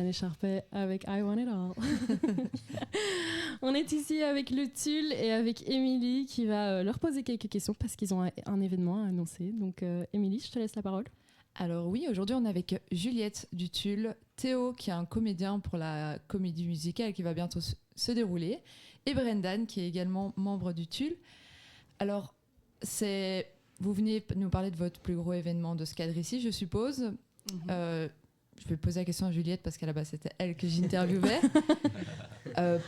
Anne Charpet avec I Want It All. On est ici avec le Tulle et avec Émilie qui va leur poser quelques questions parce qu'ils ont un événement à annoncer. Donc Émilie, je te laisse la parole. Alors oui, aujourd'hui on est avec Juliette du Tulle, Théo qui est un comédien pour la comédie musicale qui va bientôt se dérouler, et Brendan qui est également membre du Tulle. Alors vous venez nous parler de votre plus gros événement de ce cadre ici, je suppose. Je vais poser la question à Juliette parce qu'à la base c'était elle que j'interviewais.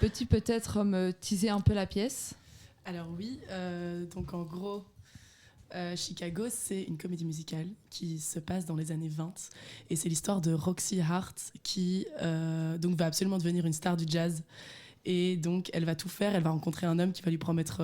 Peux-tu peut-être me teaser un peu la pièce? Alors oui, donc en gros, Chicago, c'est une comédie musicale qui se passe dans les années 20 et c'est l'histoire de Roxy Hart qui donc va absolument devenir une star du jazz et donc elle va tout faire, elle va rencontrer un homme qui va lui promettre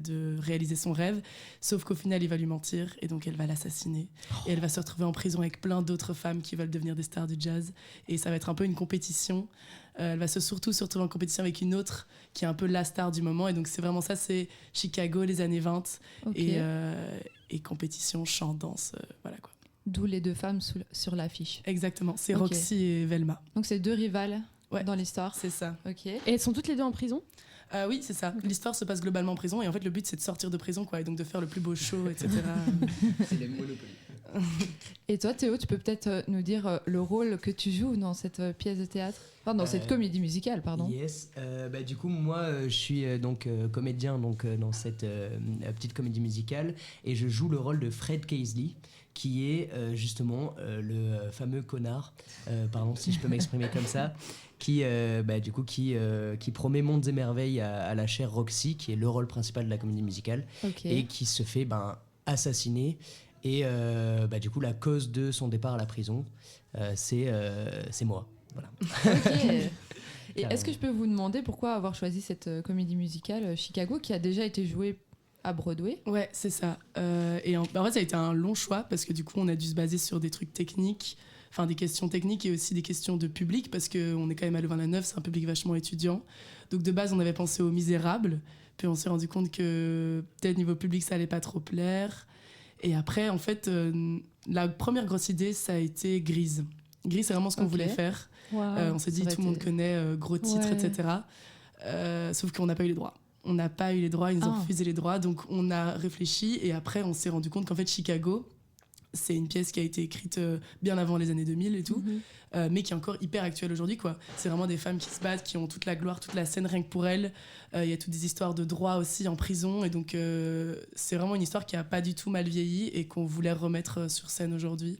de réaliser son rêve, sauf qu'au final il va lui mentir et donc elle va l'assassiner et elle va se retrouver en prison avec plein d'autres femmes qui veulent devenir des stars du jazz et ça va être un peu une compétition. Elle va surtout se retrouver en compétition avec une autre qui est un peu la star du moment et donc c'est vraiment ça, c'est Chicago les années 20 et compétition, chant, danse, voilà quoi. D'où les deux femmes sur l'affiche. Exactement, c'est Roxy et Velma. Donc c'est deux rivales dans l'histoire. C'est ça. Ok. Et elles sont toutes les deux en prison? Oui, c'est ça. L'histoire se passe globalement en prison et en fait le but c'est de sortir de prison quoi, et donc de faire le plus beau show, etc. C'est les Monopoly. Et toi Théo, tu peux peut-être nous dire le rôle que tu joues dans cette pièce de théâtre, enfin dans cette comédie musicale, pardon. Yes, du coup moi je suis comédien dans cette petite comédie musicale et je joue le rôle de Fred Casely qui est justement le fameux connard, pardon si je peux m'exprimer comme ça, qui promet mondes et merveilles à la chère Roxy, qui est le rôle principal de la comédie musicale, et qui se fait assassiner. Et du coup, la cause de son départ à la prison, c'est moi. Voilà. Ok. Et est-ce que je peux vous demander pourquoi avoir choisi cette comédie musicale Chicago, qui a déjà été jouée à Broadway? Ouais, c'est ça. Et en fait, ça a été un long choix parce que du coup, on a dû se baser sur des trucs techniques, enfin des questions techniques et aussi des questions de public parce qu'on est quand même à Louvain-la-Neuve, c'est un public vachement étudiant. Donc de base, on avait pensé aux Misérables, puis on s'est rendu compte que peut-être niveau public, ça allait pas trop plaire. Et après, en fait, la première grosse idée, ça a été Grise. Grise, c'est vraiment ce qu'on voulait faire. Wow. On s'est dit, tout le monde connaît, gros titres, etc. Sauf qu'on n'a pas eu les droits. On n'a pas eu les droits, ils nous ont refusé les droits. Donc on a réfléchi et après, on s'est rendu compte qu'en fait, Chicago, c'est une pièce qui a été écrite bien avant les années 2000 et tout, mais qui est encore hyper actuelle aujourd'hui, quoi. C'est vraiment des femmes qui se battent, qui ont toute la gloire, toute la scène rien que pour elles. Il y a toutes des histoires de droit aussi en prison, et donc c'est vraiment une histoire qui a pas du tout mal vieilli et qu'on voulait remettre sur scène aujourd'hui.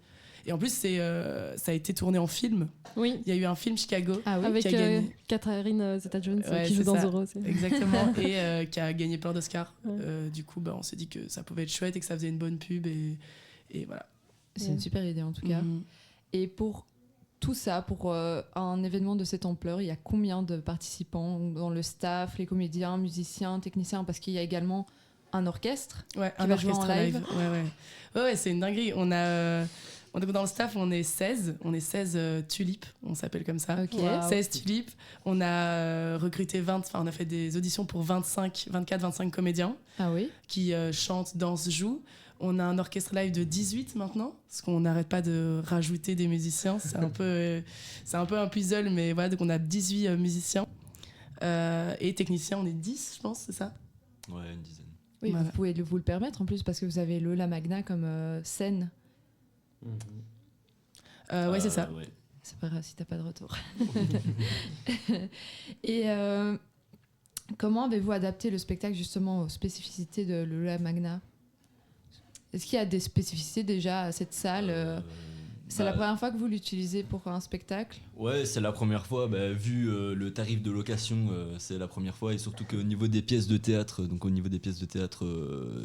Et en plus, ça a été tourné en film. Oui. Il y a eu un film Chicago avec qui a gagné. Catherine Zeta-Jones qui joue dans Zorro aussi. Exactement, et qui a gagné plein d'Oscars. Du coup, on s'est dit que ça pouvait être chouette et que ça faisait une bonne pub et voilà. C'est une super idée en tout cas. Et pour tout ça, pour un événement de cette ampleur, il y a combien de participants dans le staff, les comédiens, musiciens, techniciens? Parce qu'il y a également un orchestre qui va jouer en live. Ouais, c'est une dinguerie. On a dans le staff, on est 16. On est 16 tulipes, on s'appelle comme ça. Okay. Wow. 16 tulipes. On a recruté on a fait des auditions pour 24-25 comédiens qui chantent, dansent, jouent. On a un orchestre live de 18 maintenant, parce qu'on n'arrête pas de rajouter des musiciens. C'est un peu un puzzle, mais voilà, donc on a 18 musiciens. Et techniciens, on est 10, je pense, c'est ça? Ouais, une dizaine. Oui, voilà. Vous pouvez vous le permettre en plus, parce que vous avez le La Magna comme scène. Ouais, c'est ça. Ouais. C'est pas grave si t'as pas de retour. Et comment avez-vous adapté le spectacle justement aux spécificités de La Magna? Est-ce qu'il y a des spécificités déjà à cette salle C'est la première fois que vous l'utilisez pour un spectacle? Ouais, c'est la première fois. Vu le tarif de location, c'est la première fois. Et surtout qu'au niveau des pièces de théâtre,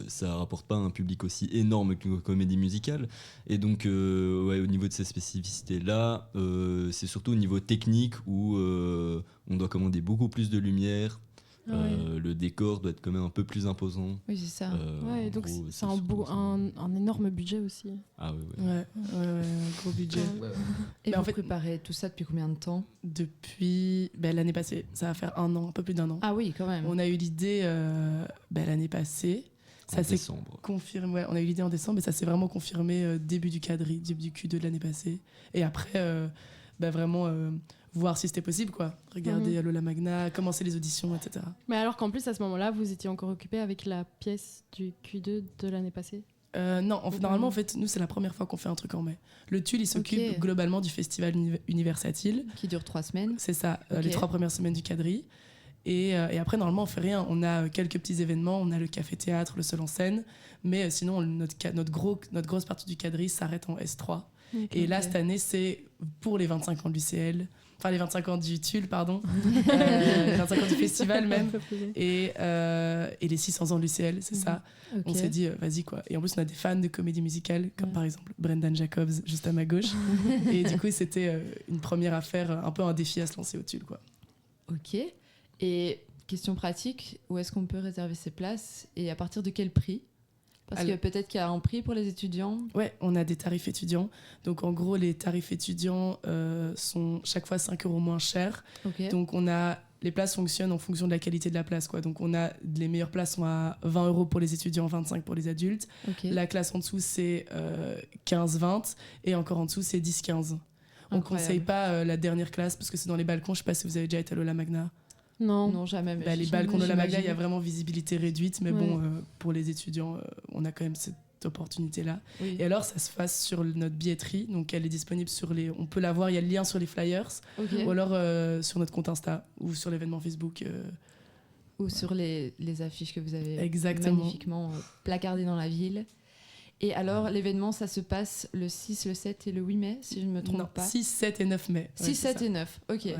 ça rapporte pas un public aussi énorme qu'une comédie musicale. Et donc, au niveau de ces spécificités-là, c'est surtout au niveau technique où on doit commander beaucoup plus de lumière. Le décor doit être quand même un peu plus imposant. Oui, c'est ça. Donc gros, c'est un énorme budget aussi. Ah oui. Ouais, gros budget. Et vous préparez tout ça depuis combien de temps? Depuis l'année passée. Ça va faire un peu plus d'1 an. Ah oui, quand même. On a eu l'idée l'année passée. Ça s'est confirmé. Ouais, on a eu l'idée en décembre, et ça s'est vraiment confirmé début du Q2 de l'année passée. Et après, vraiment voir si c'était possible, quoi. Regarder Lola Magna, commencer les auditions, etc. Mais alors qu'en plus, à ce moment-là, vous étiez encore occupé avec la pièce du Q2 de l'année passée? Non, normalement, en fait, nous, c'est la première fois qu'on fait un truc en mai. Le Tulle, il s'occupe globalement du festival Universatile. Qui dure 3 semaines. C'est ça, les 3 premières semaines du quadrille. Et après, normalement, on fait rien. On a quelques petits événements, on a le café-théâtre, le seul en scène. Mais sinon, notre grosse partie du quadrille s'arrête en S3. Et là, cette année, c'est pour les 25 ans de l'UCL. Enfin, les 25 ans du Tulle, pardon. Les 25 ans du festival même. Et les 600 ans de l'UCL, c'est ça. On s'est dit, vas-y, quoi. Et en plus, on a des fans de comédie musicale, comme par exemple Brendan Jacobs, juste à ma gauche. Et du coup, c'était une première affaire, un peu un défi à se lancer au Tulle, quoi. Ok. Et question pratique, où est-ce qu'on peut réserver ses places et à partir de quel prix? Parce que peut-être qu'il y a un prix pour les étudiants. Ouais, on a des tarifs étudiants. Donc en gros, les tarifs étudiants sont chaque fois 5 € moins chers. Donc les places fonctionnent en fonction de la qualité de la place, quoi. Donc les meilleures places sont à 20 € pour les étudiants, 25 pour les adultes. La classe en dessous, c'est 15-20 et encore en dessous, c'est 10-15. On ne conseille pas la dernière classe parce que c'est dans les balcons. Je ne sais pas si vous avez déjà été à Lola Magna. Non, jamais. Les balcons de la Magna, il y a vraiment visibilité réduite, mais bon, pour les étudiants, on a quand même cette opportunité-là. Oui. Et alors, ça se passe sur notre billetterie, donc elle est disponible on peut la voir, il y a le lien sur les flyers, ou alors sur notre compte Insta, ou sur l'événement Facebook. Ou sur les affiches que vous avez magnifiquement placardées dans la ville. Et alors, l'événement, ça se passe le 6, le 7 et le 8 mai, si je ne me trompe pas. 6, 7 et 9 mai. 6, 7 et 9, ok. Ouais.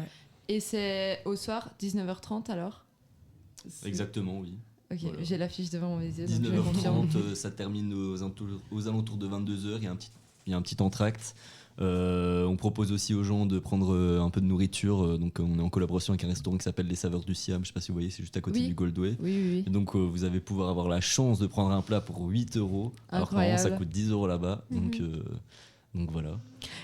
Et c'est au soir, 19h30 alors? Exactement, oui. Ok, voilà. J'ai l'affiche devant mes yeux. 19h30, ça termine aux alentours de 22h, il y a un petit entracte. On propose aussi aux gens de prendre un peu de nourriture. Donc on est en collaboration avec un restaurant qui s'appelle Les Saveurs du Siam. Je ne sais pas si vous voyez, c'est juste à côté du Goldway. Oui. Et donc vous allez pouvoir avoir la chance de prendre un plat pour 8 €. Alors que normalement ça coûte 10 € là-bas. Donc voilà,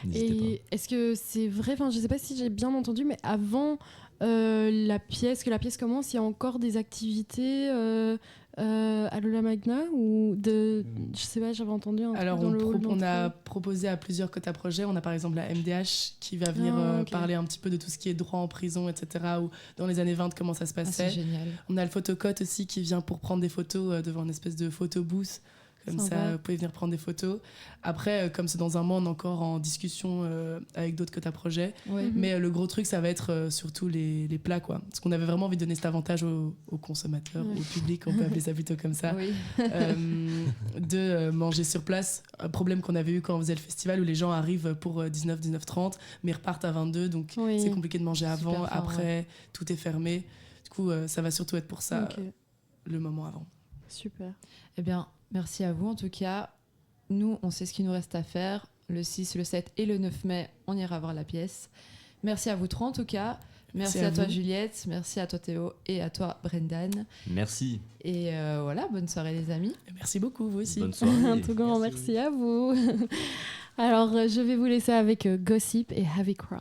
n'hésitez pas. Est-ce que c'est vrai, enfin, je ne sais pas si j'ai bien entendu, mais avant que la pièce commence, il y a encore des activités à Lola Magna je sais pas, j'avais entendu un Alors truc dans on a proposé à plusieurs quotas projets. On a par exemple la MDH qui va venir parler un petit peu de tout ce qui est droit en prison, etc. Ou dans les années 20, comment ça se passait. C'est génial. On a le Photocote aussi qui vient pour prendre des photos devant une espèce de photo booth. Comme ça, vous pouvez venir prendre des photos. Après, comme c'est dans un mois, on est encore en discussion avec d'autres quotas projets. Mais le gros truc, ça va être surtout les plats, quoi. Parce qu'on avait vraiment envie de donner cet avantage aux consommateurs, au public, on peut appeler ça plutôt comme ça, de manger sur place. Un problème qu'on avait eu quand on faisait le festival, où les gens arrivent pour 19-19h30, mais repartent à 22h, donc c'est compliqué de manger avant, après, tout est fermé. Du coup, ça va surtout être pour ça, le moment avant. Super. Eh bien, merci à vous en tout cas. Nous, on sait ce qu'il nous reste à faire. Le 6, le 7 et le 9 mai, on ira voir la pièce. Merci à vous trois en tout cas. Merci à toi Juliette, merci à toi Théo et à toi Brendan. Merci. Et voilà, bonne soirée les amis. Merci beaucoup, vous aussi. Bonne soirée. Un tout grand merci à vous. Alors, je vais vous laisser avec Gossip et Heavy Crowds.